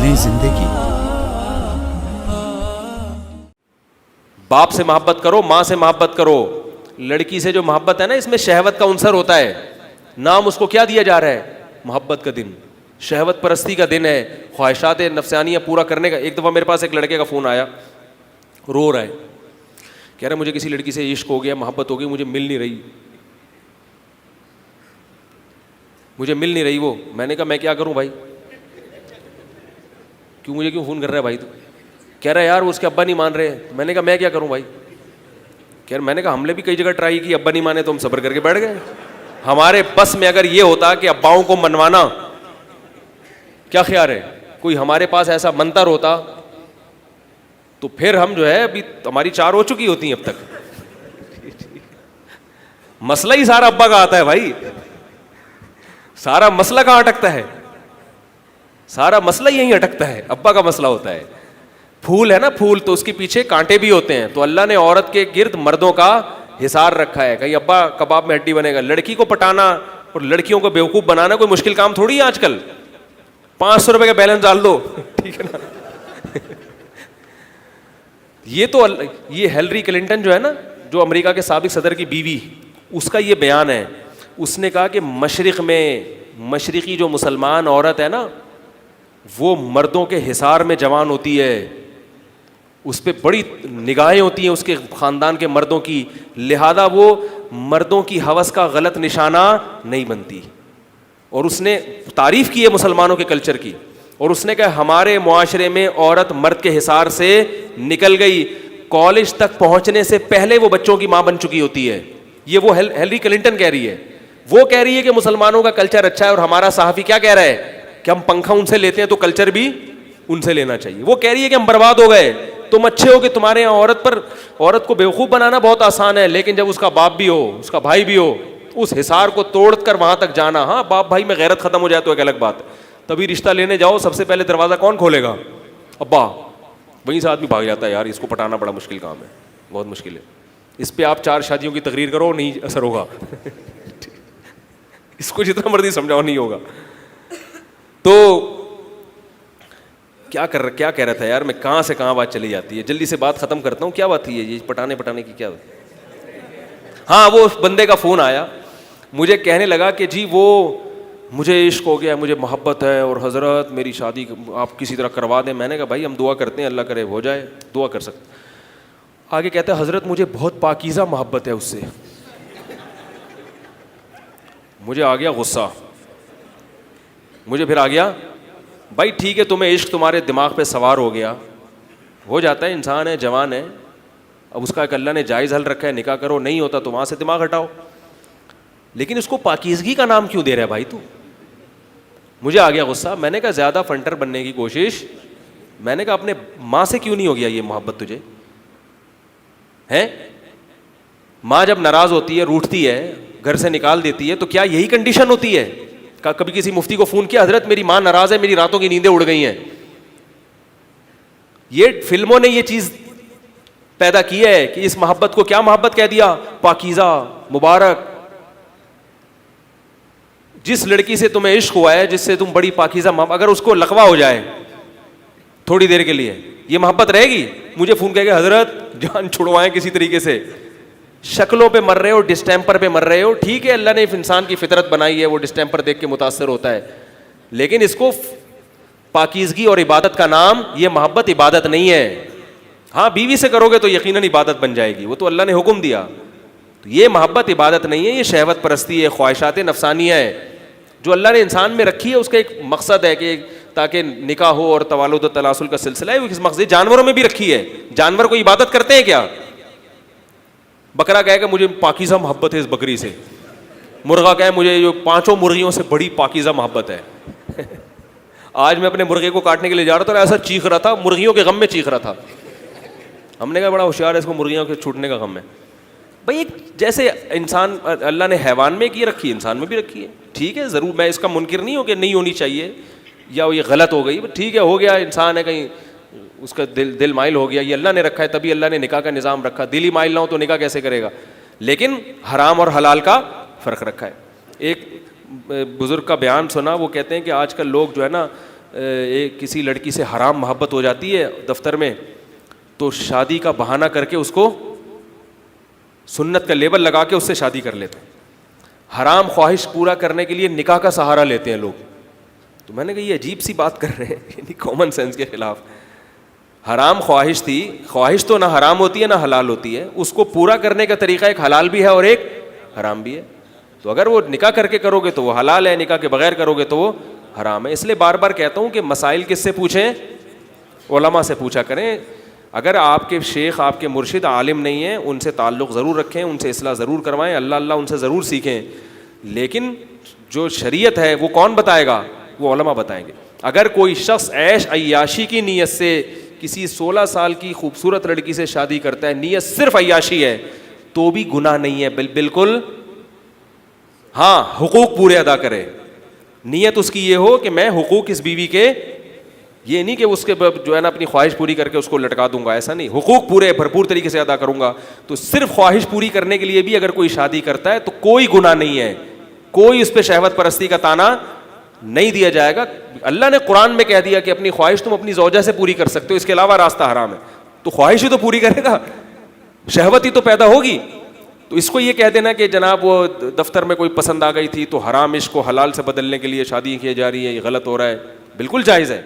نئی زندگی. باپ سے محبت کرو, ماں سے محبت کرو. لڑکی سے جو محبت ہے نا, اس میں شہوت کا عنصر ہوتا ہے. نام اس کو کیا دیا جا رہا ہے؟ محبت کا دن, شہوت پرستی کا دن ہے, خواہشات نفسانیہ پورا کرنے کا. ایک دفعہ میرے پاس ایک لڑکے کا فون آیا, رو رہا ہے, کہہ رہا ہے مجھے کسی لڑکی سے عشق ہو گیا, محبت ہو گئی, مجھے مل نہیں رہی, مجھے مل نہیں رہی وہ. میں نے کہا میں کیا کروں بھائی, مجھے کیوں فون کر رہا ہے بھائی تو؟ کہہ رہا ہے یار اس کے ابا نہیں مان رہے. میں نے کہا میں کیا کروں بھائی. میں نے کہا ہم نے بھی کئی جگہ ٹرائی کی, ابا نہیں مانے تو ہم صبر کر کے بیٹھ گئے. ہمارے بس میں اگر یہ ہوتا کہ اباؤں کو منوانا, کیا خیال ہے, کوئی ہمارے پاس ایسا منتر ہوتا تو پھر ہم جو ہے ابھی ہماری 4 ہو چکی ہوتی ہیں اب تک. مسئلہ ہی سارا ابا کا آتا ہے بھائی, سارا مسئلہ کہاں اٹکتا ہے, سارا مسئلہ یہیں اٹکتا ہے, ابا کا مسئلہ ہوتا ہے. پھول ہے نا پھول, تو اس کے پیچھے کانٹے بھی ہوتے ہیں, تو اللہ نے عورت کے گرد مردوں کا حصار رکھا ہے. کہیں ابا کباب میں ہڈی بنے گا. لڑکی کو پٹانا اور لڑکیوں کو بیوقوف بنانا کوئی مشکل کام تھوڑی ہے آج کل. 500 روپے کا بیلنس ڈال دو, ٹھیک ہے نا. یہ ہیلری کلنٹن جو ہے نا, جو امریکہ کے سابق صدر کی بیوی, اس کا یہ بیان ہے. اس نے کہا کہ مشرق میں مشرقی جو مسلمان عورت ہے نا, وہ مردوں کے حصار میں جوان ہوتی ہے, اس پہ بڑی نگاہیں ہوتی ہیں اس کے خاندان کے مردوں کی, لہذا وہ مردوں کی ہوس کا غلط نشانہ نہیں بنتی. اور اس نے تعریف کی ہے مسلمانوں کے کلچر کی, اور اس نے کہا ہمارے معاشرے میں عورت مرد کے حصار سے نکل گئی, کالج تک پہنچنے سے پہلے وہ بچوں کی ماں بن چکی ہوتی ہے. یہ وہ ہیلری کلنٹن کہہ رہی ہے. وہ کہہ رہی ہے کہ مسلمانوں کا کلچر اچھا ہے, اور ہمارا صحافی کیا کہہ رہا ہے کہ ہم پنکھا ان سے لیتے ہیں تو کلچر بھی ان سے لینا چاہیے. وہ کہہ رہی ہے کہ ہم برباد ہو گئے, تم اچھے ہو کہ تمہارے یہاں عورت کو بیوقوف بنانا بہت آسان ہے, لیکن جب اس کا باپ بھی ہو, اس کا بھائی بھی ہو, اس حصار کو توڑ کر وہاں تک جانا. ہاں باپ بھائی میں غیرت ختم ہو جائے تو ایک الگ بات ہے, تبھی رشتہ لینے جاؤ سب سے پہلے دروازہ کون کھولے گا؟ ابا. وہیں سے آدمی بھاگ جاتا ہے, یار اس کو پٹانا بڑا مشکل کام ہے, بہت مشکل ہے. اس پہ آپ 4 شادیوں کی تقریر کرو, نہیں اثر ہوگا. اس کو جتنا مرضی سمجھاؤ نہیں ہوگا. تو کیا کہہ رہا تھا یار میں, کہاں سے کہاں بات چلی جاتی ہے. جلدی سے بات ختم کرتا ہوں. کیا بات تھی یہ پٹانے کی کیا بات؟ ہاں وہ بندے کا فون آیا, مجھے کہنے لگا کہ جی وہ مجھے عشق ہو گیا, مجھے محبت ہے, اور حضرت میری شادی آپ کسی طرح کروا دیں. میں نے کہا بھائی ہم دعا کرتے ہیں, اللہ کرے ہو جائے, دعا کر سکتے. آگے کہتا ہے حضرت مجھے بہت پاکیزہ محبت ہے اس سے. مجھے آ گیا غصہ, مجھے پھر آ گیا بھائی ٹھیک ہے تمہیں عشق تمہارے دماغ پہ سوار ہو گیا, ہو جاتا ہے, انسان ہے, جوان ہے, اب اس کا ایک اللہ نے جائز حل رکھا ہے, نکاح کرو, نہیں ہوتا تو وہاں سے دماغ ہٹاؤ. لیکن اس کو پاکیزگی کا نام کیوں دے رہا ہے بھائی تو؟ مجھے آ گیا غصہ. میں نے کہا زیادہ فنٹر بننے کی کوشش, میں نے کہا اپنے ماں سے کیوں نہیں ہو گیا یہ محبت تجھے ہے؟ ماں جب ناراض ہوتی ہے, روٹھتی ہے, گھر سے نکال دیتی ہے, تو کیا یہی کنڈیشن ہوتی ہے؟ کبھی کسی مفتی کو فون کیا, حضرت میری ماں ناراض ہے, میری راتوں کی نیندیں اڑ گئی ہیں. یہ فلموں نے یہ چیز پیدا کی ہے کہ اس محبت کو کیا محبت کہہ دیا؟ پاکیزہ, مبارک. جس لڑکی سے تمہیں عشق ہوا ہے, جس سے تم بڑی پاکیزہ, اگر اس کو لقوہ ہو جائے تھوڑی دیر کے لیے, یہ محبت رہے گی؟ مجھے فون کہے گا حضرت جان چھڑوائیں کسی طریقے سے. شکلوں پہ مر رہے ہو, ڈسٹیمپر پہ مر رہے ہو, ٹھیک ہے اللہ نے انسان کی فطرت بنائی ہے, وہ ڈسٹیمپر دیکھ کے متاثر ہوتا ہے, لیکن اس کو پاکیزگی اور عبادت کا نام, یہ محبت عبادت نہیں ہے. ہاں بیوی سے کرو گے تو یقیناً عبادت بن جائے گی, وہ تو اللہ نے حکم دیا. تو یہ محبت عبادت نہیں ہے, یہ شہوت پرستی ہے, خواہشات نفسانیہ ہے جو اللہ نے انسان میں رکھی ہے. اس کا ایک مقصد ہے کہ تاکہ نکاح ہو اور تولد و تناسل کا سلسلہ ہے, وہ کس مقصد؟ جانوروں میں بھی رکھی ہے. جانور کو عبادت کرتے ہیں کیا؟ بکرا کہے کہ مجھے پاکیزہ محبت ہے اس بکری سے, مرغا کہے مجھے جو 5 مرغیوں سے بڑی پاکیزہ محبت ہے. آج میں اپنے مرغے کو کاٹنے کے لیے جا رہا تھا, ایسا چیخ رہا تھا, مرغیوں کے غم میں چیخ رہا تھا. ہم نے کہا بڑا ہوشیار ہے, اس کو مرغیوں کے چھوٹنے کا غم ہے. بھائی جیسے انسان اللہ نے حیوان میں کی رکھی ہے, انسان میں بھی رکھی ہے. ٹھیک ہے ضرور, میں اس کا منکر نہیں ہوں کہ نہیں ہونی چاہیے یا یہ غلط ہو گئی, ٹھیک ہے ہو گیا, انسان ہے, کہیں اس کا دل مائل ہو گیا, یہ اللہ نے رکھا ہے, تبھی اللہ نے نکاح کا نظام رکھا. دل ہی مائل نہ ہو تو نکاح کیسے کرے گا؟ لیکن حرام اور حلال کا فرق رکھا ہے. ایک بزرگ کا بیان سنا, وہ کہتے ہیں کہ آج کل لوگ جو ہے نا ایک کسی لڑکی سے حرام محبت ہو جاتی ہے دفتر میں, تو شادی کا بہانہ کر کے اس کو سنت کا لیبل لگا کے اس سے شادی کر لیتے ہیں. حرام خواہش پورا کرنے کے لیے نکاح کا سہارا لیتے ہیں لوگ. تو میں نے کہا یہ عجیب سی بات کر رہے ہیں, یعنی کامن سینس کے خلاف. حرام خواہش تھی, خواہش تو نہ حرام ہوتی ہے نہ حلال ہوتی ہے, اس کو پورا کرنے کا طریقہ ایک حلال بھی ہے اور ایک حرام بھی ہے. تو اگر وہ نکاح کر کے کرو گے تو وہ حلال ہے, نکاح کے بغیر کرو گے تو وہ حرام ہے. اس لیے بار بار کہتا ہوں کہ مسائل کس سے پوچھیں, علماء سے پوچھا کریں. اگر آپ کے شیخ آپ کے مرشد عالم نہیں ہیں, ان سے تعلق ضرور رکھیں, ان سے اصلاح ضرور کروائیں, اللہ ان سے ضرور سیکھیں. لیکن جو شریعت ہے وہ کون بتائے گا, وہ علماء بتائیں گے. اگر کوئی شخص عیش عیاشی کی نیت سے کسی 16 سال کی خوبصورت لڑکی سے شادی کرتا ہے, نیت صرف عیاشی ہے, تو بھی گناہ نہیں ہے بالکل. ہاں حقوق پورے ادا کرے, نیت اس کی یہ ہو کہ میں حقوق اس بیوی کے, یہ نہیں کہ اس کے جو ہے نا اپنی خواہش پوری کر کے اس کو لٹکا دوں گا, ایسا نہیں. حقوق پورے بھرپور طریقے سے ادا کروں گا. تو صرف خواہش پوری کرنے کے لیے بھی اگر کوئی شادی کرتا ہے تو کوئی گناہ نہیں ہے, کوئی اس پہ شہوت پرستی کا تانا نہیں دیا جائے گا. اللہ نے قرآن میں کہہ دیا کہ اپنی خواہش تم اپنی زوجہ سے پوری کر سکتے ہو, اس کے علاوہ راستہ حرام ہے. تو خواہش ہی تو پوری کرے گا, شہوت ہی تو پیدا ہوگی. تو اس کو یہ کہہ دینا کہ جناب وہ دفتر میں کوئی پسند آ گئی تھی تو حرام عشق کو حلال سے بدلنے کے لیے شادی کی جا رہی ہے, یہ غلط ہو رہا ہے, بالکل جائز ہے.